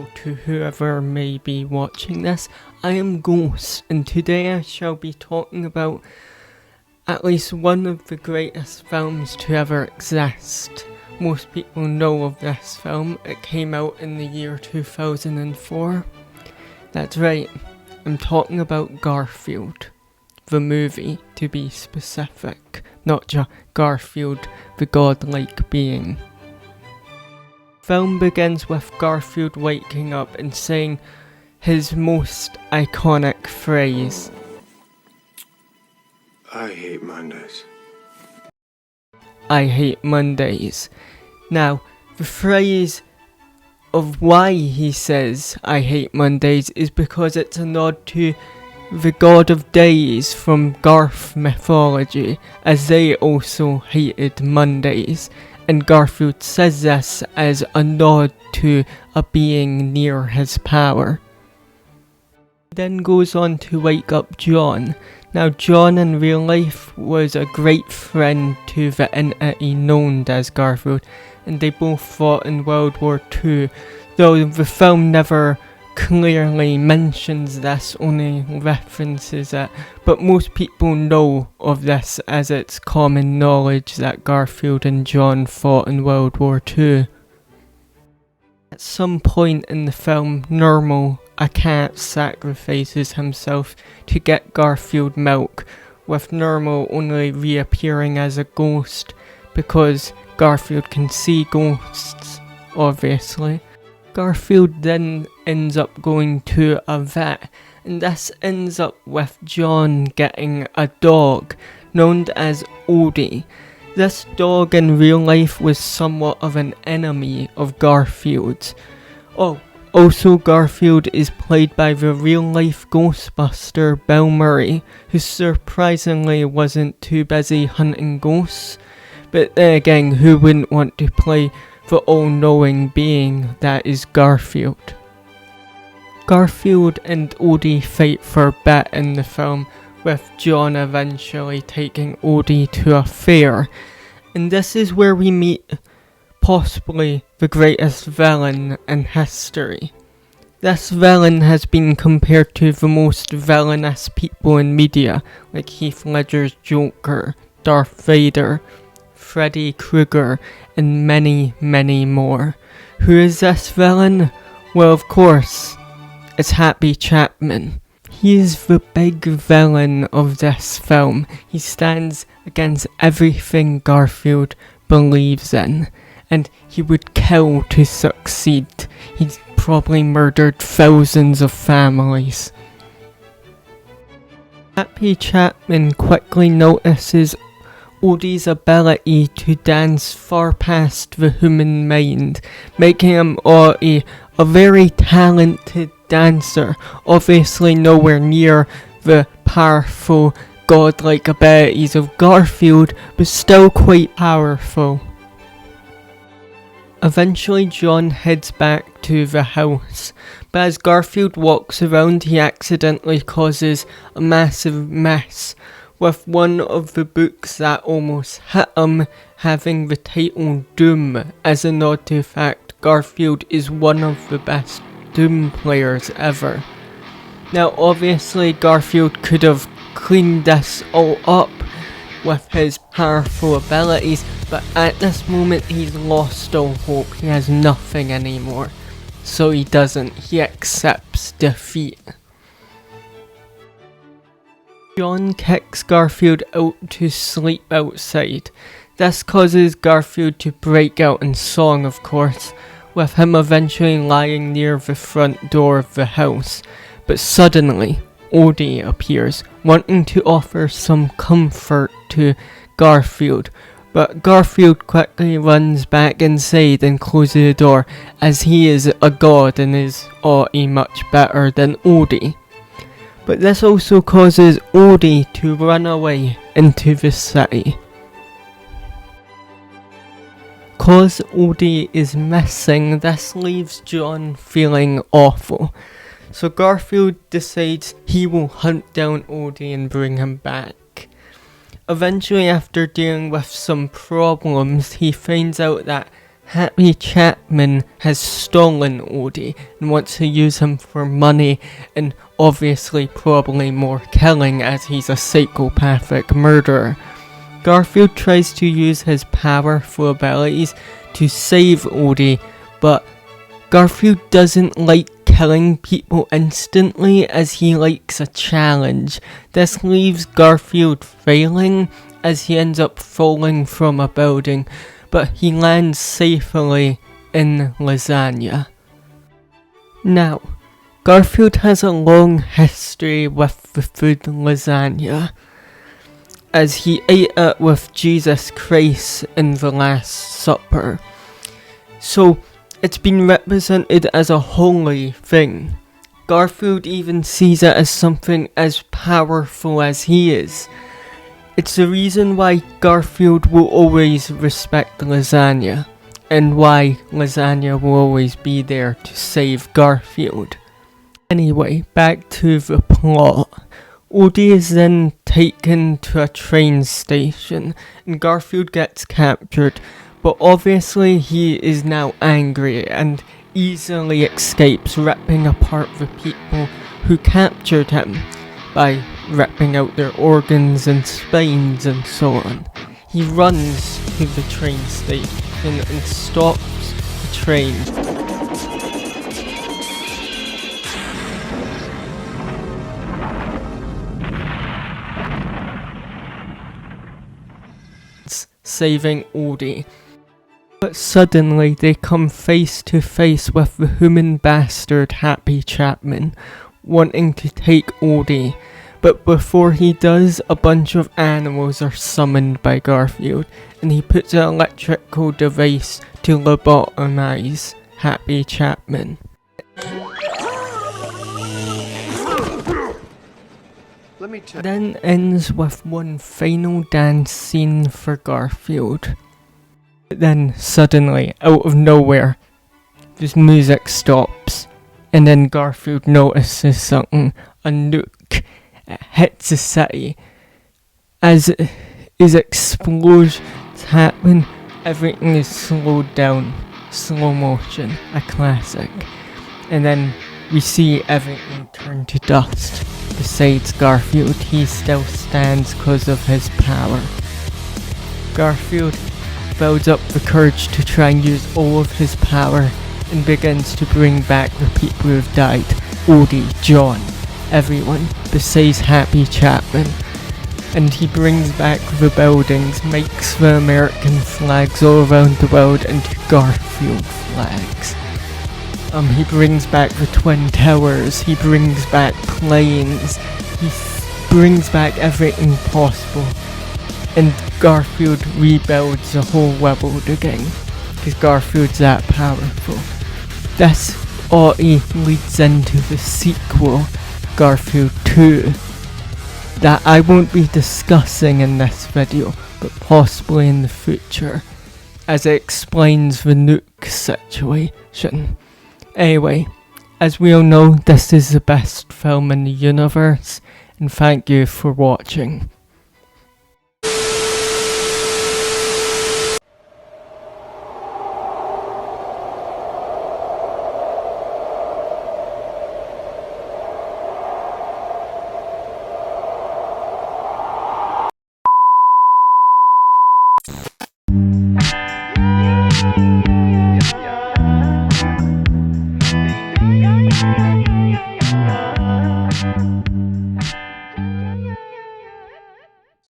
Hello to whoever may be watching this. I am Ghost, and today I shall be talking about at least one of the greatest films to ever exist. Most people know of this film. It came out in the year 2004. That's right, I'm talking about Garfield. The movie, to be specific, not just Garfield, the godlike being. Film begins with Garfield waking up and saying his most iconic phrase, I hate Mondays. I hate Mondays. Now, the phrase of why he says I hate Mondays is because it's a nod to the god of days from Garth mythology, as they also hated Mondays. And Garfield says this as a nod to a being near his power. He then goes on to wake up John. Now John in real life was a great friend to the entity known as Garfield, and they both fought in World War II, though the film never clearly mentions this, only references it, but most people know of this as it's common knowledge that Garfield and John fought in World War II. At some point in the film, Normal, a cat, sacrifices himself to get Garfield milk, with Normal only reappearing as a ghost because Garfield can see ghosts, obviously. Garfield then ends up going to a vet, and this ends up with John getting a dog known as Odie. This dog in real life was somewhat of an enemy of Garfield's. Also Garfield is played by the real life Ghostbuster Bill Murray, who surprisingly wasn't too busy hunting ghosts. But then again, who wouldn't want to play the all-knowing being that is Garfield? Garfield and Odie fight for a bit in the film, with John eventually taking Odie to a fair. And this is where we meet possibly the greatest villain in history. This villain has been compared to the most villainous people in media, like Heath Ledger's Joker, Darth Vader, Freddy Krueger, and many, many more. Who is this villain? Well, of course, it's Happy Chapman. He is the big villain of this film. He stands against everything Garfield believes in, and he would kill to succeed. He's probably murdered thousands of families. Happy Chapman quickly notices Odie's ability to dance far past the human mind, making him a very talented dancer, obviously nowhere near the powerful godlike abilities of Garfield, but still quite powerful. Eventually John heads back to the house, but as Garfield walks around he accidentally causes a massive mess, with one of the books that almost hit him having the title Doom, as a nod to the fact Garfield is one of the best Doom players ever. Now obviously Garfield could have cleaned this all up with his powerful abilities, but at this moment he's lost all hope. He has nothing anymore. So he doesn't. He accepts defeat. John kicks Garfield out to sleep outside. This causes Garfield to break out in song, of course, with him eventually lying near the front door of the house. But suddenly, Odie appears, wanting to offer some comfort to Garfield. But Garfield quickly runs back inside and closes the door, as he is a god and is already much better than Odie. But this also causes Odie to run away into the city. Cause Odie is missing, this leaves John feeling awful. So Garfield decides he will hunt down Odie and bring him back. Eventually, after dealing with some problems, he finds out that Happy Chapman has stolen Odie and wants to use him for money and obviously probably more killing as he's a psychopathic murderer. Garfield tries to use his powerful abilities to save Odie, but Garfield doesn't like killing people instantly as he likes a challenge. This leaves Garfield failing as he ends up falling from a building, but he lands safely in lasagna. Now, Garfield has a long history with the food lasagna, as he ate it with Jesus Christ in the Last Supper. So, it's been represented as a holy thing. Garfield even sees it as something as powerful as he is. It's the reason why Garfield will always respect lasagna, and why lasagna will always be there to save Garfield. Anyway, back to the plot. Odie is then taken to a train station, and Garfield gets captured, but obviously he is now angry and easily escapes, ripping apart the people who captured him by ripping out their organs and spines and so on. He runs to the train station and stops the train. Saving Odie. But suddenly they come face to face with the human bastard Happy Chapman, wanting to take Odie. But before he does, a bunch of animals are summoned by Garfield, and he puts an electrical device to lobotomize Happy Chapman. Then ends with one final dance scene for Garfield. Then suddenly, out of nowhere, this music stops, and then Garfield notices something. A nuke hits the city. As his explosions happen, everything is slowed down. Slow motion, a classic. And then we see everything turn to dust. Besides Garfield, he still stands because of his power. Garfield builds up the courage to try and use all of his power and begins to bring back the people who've died. Odie, John, everyone besides Happy Chapman. And he brings back the buildings, makes the American flags all around the world into Garfield flags. He brings back the Twin Towers, he brings back planes, he brings back everything possible. And Garfield rebuilds the whole world again, because Garfield's that powerful. This all leads into the sequel, Garfield 2, that I won't be discussing in this video, but possibly in the future, as it explains the nuke situation. Anyway, as we all know, this is the best film in the universe, and thank you for watching.